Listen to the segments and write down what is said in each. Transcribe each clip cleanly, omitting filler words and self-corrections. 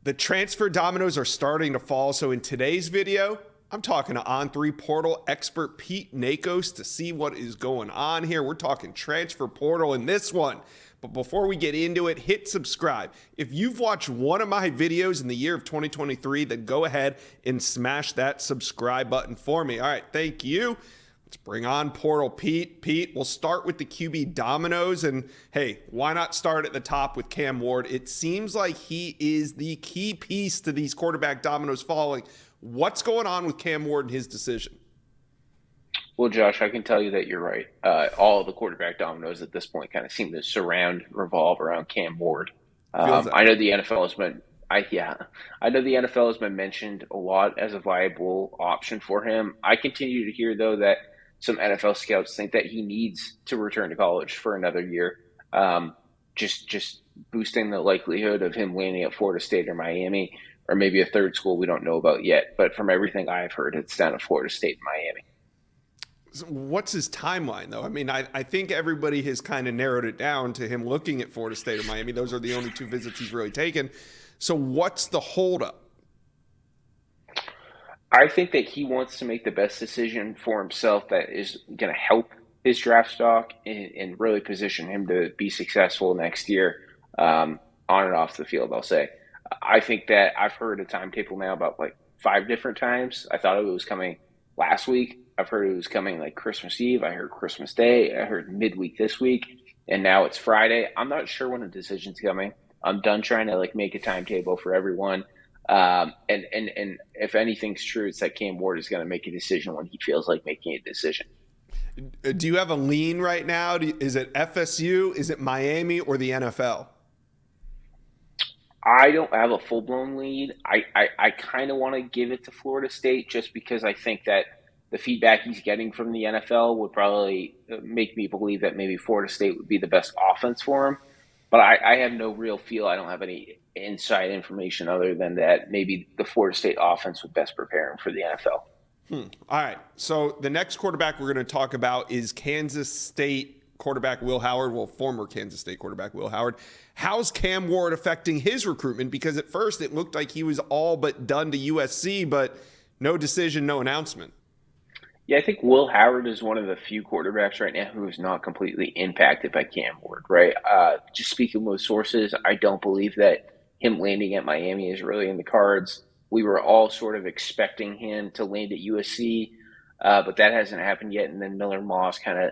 The transfer dominoes are starting to fall. So in today's video, I'm talking to On3 portal expert Pete Nakos to see what is going on here. We're talking transfer portal in this one. But before we get into it, hit subscribe. If you've watched one of my videos in the year of 2023, then go ahead and smash that subscribe button for me. All right, thank you. Let's bring on Portal Pete. Pete, we'll start with the QB dominoes. And hey, why not start at the top with Cam Ward? It seems like he is the key piece to these quarterback dominoes falling. What's going on with Cam Ward and his decision? Well, Josh, I can tell you that you're right. All of the quarterback dominoes at this point kind of seem to revolve around Cam Ward. I know the NFL has been, I know the NFL has been mentioned a lot as a viable option for him. I continue to hear though that some NFL scouts think that he needs to return to college for another year, just boosting the likelihood of him landing at Florida State or Miami, or maybe a third school we don't know about yet. But from everything I've heard, it's down at Florida State and Miami. What's his timeline, though? I mean, I think everybody has kind of narrowed it down to him looking at Florida State or Miami. Those are the only two visits he's really taken. So what's the holdup? I think that he wants to make the best decision for himself that is going to help his draft stock and really position him to be successful next year, on and off the field, I'll say. I think that I've heard a timetable now about like 5 different times. I thought it was coming last week. I've heard it was coming like Christmas Eve. I heard Christmas Day. I heard midweek this week. And now it's Friday. I'm not sure when the decision's coming. I'm done trying to like make a timetable for everyone. And if anything's true, it's that Cam Ward is going to make a decision when he feels like making a decision. Do you have a lean right now? Is it FSU? Is it Miami or the NFL? I don't have a full-blown lead. I kind of want to give it to Florida State just because I think that the feedback he's getting from the NFL would probably make me believe that maybe Florida State would be the best offense for him. But I have no real feel. I don't have any inside information other than that maybe the Florida State offense would best prepare him for the NFL. All right. So the next quarterback we're going to talk about is Kansas State quarterback Will Howard. Well, former Kansas State quarterback Will Howard. How's Cam Ward affecting his recruitment? Because at first it looked like he was all but done to USC, but no decision, no announcement. Yeah, I think Will Howard is one of the few quarterbacks right now who is not completely impacted by Cam Ward, right? Just speaking with sources, I don't believe that him landing at Miami is really in the cards. We were all sort of expecting him to land at USC, but that hasn't happened yet. And then Miller Moss kind of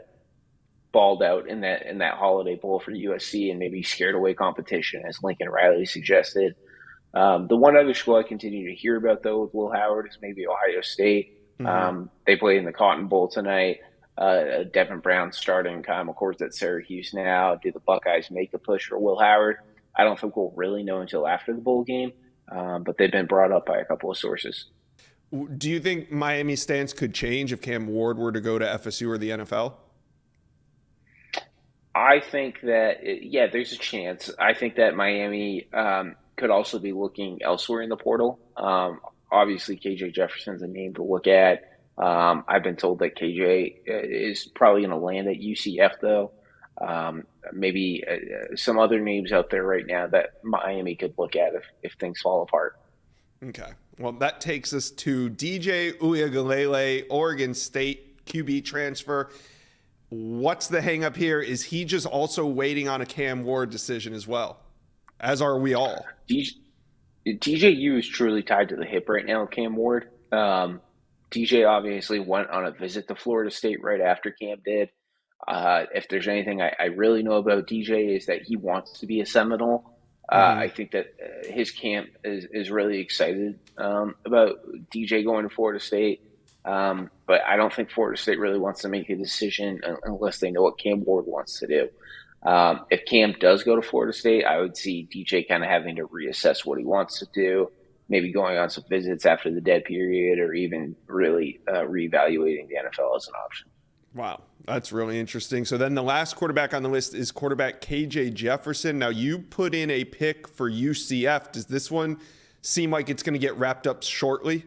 balled out in that Holiday Bowl for USC and maybe scared away competition, as Lincoln Riley suggested. The one other school I continue to hear about, though, with Will Howard is maybe Ohio State. They played in the Cotton Bowl tonight. Devin Brown starting. Kyle McCord's at Syracuse now. Do the Buckeyes make a push for Will Howard? I don't think we'll really know until after the bowl game, but they've been brought up by a couple of sources. Do you think Miami's stance could change if Cam Ward were to go to FSU or the NFL? I think that, there's a chance. I think that Miami could also be looking elsewhere in the portal. Obviously, KJ Jefferson's a name to look at. I've been told that KJ is probably going to land at UCF, though. Maybe some other names out there right now that Miami could look at if things fall apart. Okay. Well, that takes us to DJ Uiagalelei, Oregon State QB transfer. What's the hang up here? Is he just also waiting on a Cam Ward decision as well? As are we all. DJU is truly tied to the hip right now, Cam Ward. DJ obviously went on a visit to Florida State right after Cam did. If there's anything I really know about DJ is that he wants to be a Seminole. I think that his camp is really excited about DJ going to Florida State. But I don't think Florida State really wants to make a decision unless they know what Cam Ward wants to do. If Cam does go to Florida State, I would see DJ kind of having to reassess what he wants to do, maybe going on some visits after the dead period, or even really reevaluating the NFL as an option. Wow, that's really interesting. So then the last quarterback on the list is quarterback KJ Jefferson. Now you put in a pick for UCF. Does this one seem like it's going to get wrapped up shortly?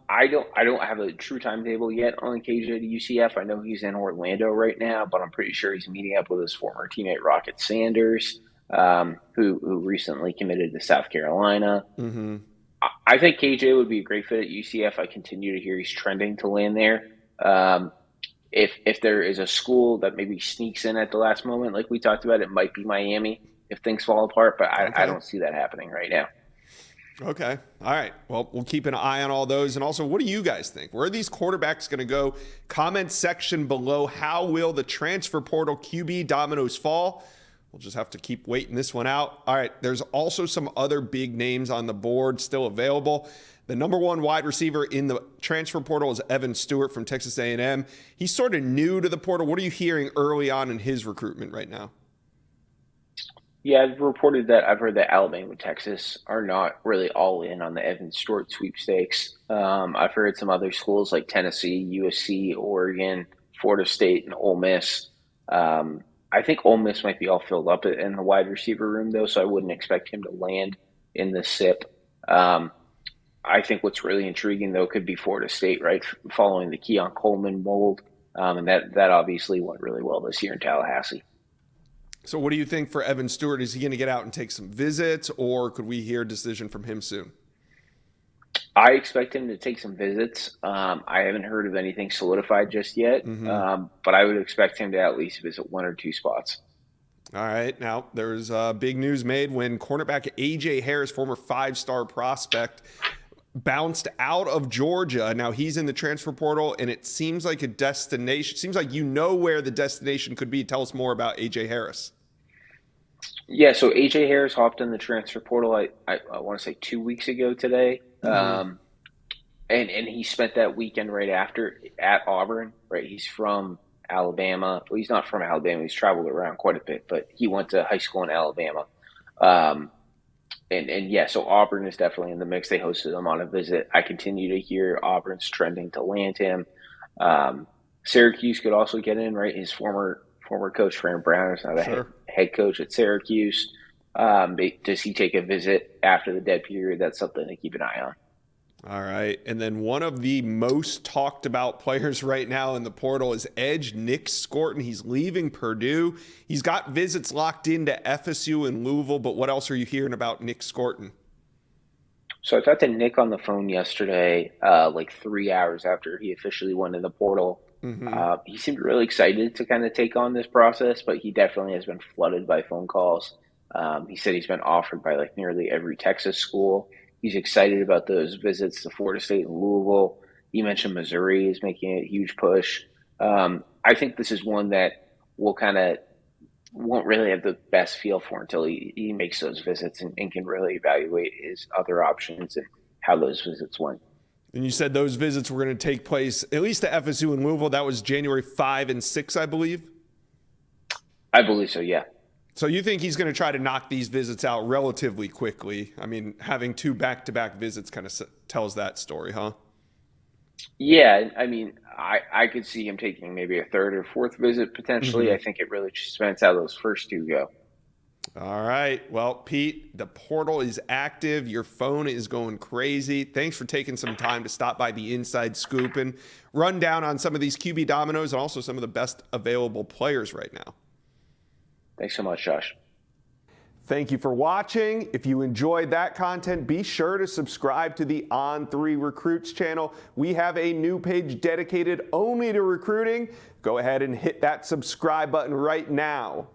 I don't have a true timetable yet on KJ to UCF. I know he's in Orlando right now, but I'm pretty sure he's meeting up with his former teammate Rocket Sanders. who recently committed to South Carolina. Mm-hmm. I think KJ would be a great fit at UCF. I continue to hear he's trending to land there. Um, if there is a school that maybe sneaks in at the last moment, like we talked about, it might be Miami if things fall apart, but I Okay. don't see that happening right now. Okay. All right. Well, we'll keep an eye on all those. And also, what do you guys think? Where are these quarterbacks going to go? Comment section below. How will the transfer portal QB dominoes fall? We'll just have to keep waiting this one out. All right. There's also some other big names on the board still available. The number one wide receiver in the transfer portal is Stewart from Texas A&M. He's sort of new to the portal. What are you hearing early on in his recruitment right now? Yeah, I've heard that Alabama and Texas are not really all in on the Evan Stewart sweepstakes. I've heard some other schools like Tennessee, USC, Oregon, Florida State, and Ole Miss. I think Ole Miss might be all filled up in the wide receiver room, though, so I wouldn't expect him to land in the SIP. Um, I think what's really intriguing, though, could be Florida State, right, following the Keon Coleman mold, and that obviously went really well this year in Tallahassee. So what do you think for Evan Stewart? Is he going to get out and take some visits, or could we hear a decision from him soon? I expect him to take some visits. I haven't heard of anything solidified just yet, Mm-hmm. but I would expect him to at least visit one or two spots. All right. Now, there's big news made when cornerback A.J. Harris, former five-star prospect, bounced out of Georgia. Now he's in the transfer portal, and it seems like a destination. Seems like you know where the destination could be. Tell us more about A.J. Harris. Yeah, so AJ Harris hopped in the transfer portal. I want to say 2 weeks ago today, Mm-hmm. and he spent that weekend right after at Auburn. Right, he's from Alabama. Well, he's not from Alabama. He's traveled around quite a bit, but he went to high school in Alabama. Um, and yeah, so Auburn is definitely in the mix. They hosted him on a visit. I continue to hear Auburn's trending to land him. Um, Syracuse could also get in, right? His former coach Fran Brown is now the Sure. head coach at Syracuse. Does he take a visit after the dead period? That's something to keep an eye on. All right. And then one of the most talked about players right now in the portal is edge Nick Scorton. He's leaving Purdue. He's got visits locked into FSU and Louisville, but what else are you hearing about Nick Scorton? So I talked to Nick on the phone yesterday, like 3 hours after he officially went in the portal. Mm-hmm. He seemed really excited to kind of take on this process, but he definitely has been flooded by phone calls. He said he's been offered by like nearly every Texas school. He's excited about those visits to Florida State and Louisville. He mentioned Missouri is making a huge push. I think this is one that will kind of won't really have the best feel for until he makes those visits and can really evaluate his other options and how those visits went. And you said those visits were going to take place at least to FSU and Louisville. That was January 5 and 6, I believe. I believe so, yeah. So you think he's going to try to knock these visits out relatively quickly? I mean, having two back-to-back visits kind of tells that story, huh? Yeah, I mean, I could see him taking maybe a third or fourth visit potentially. Mm-hmm. I think it really just depends how those first two go. All right. Well, Pete, the portal is active. Your phone is going crazy. Thanks for taking some time to stop by the Inside Scoop and run down on some of these QB dominoes and also some of the best available players right now. Thanks so much, Josh. Thank you for watching. If you enjoyed that content, be sure to subscribe to the On3 Recruits channel. We have a new page dedicated only to recruiting. Go ahead and hit that subscribe button right now.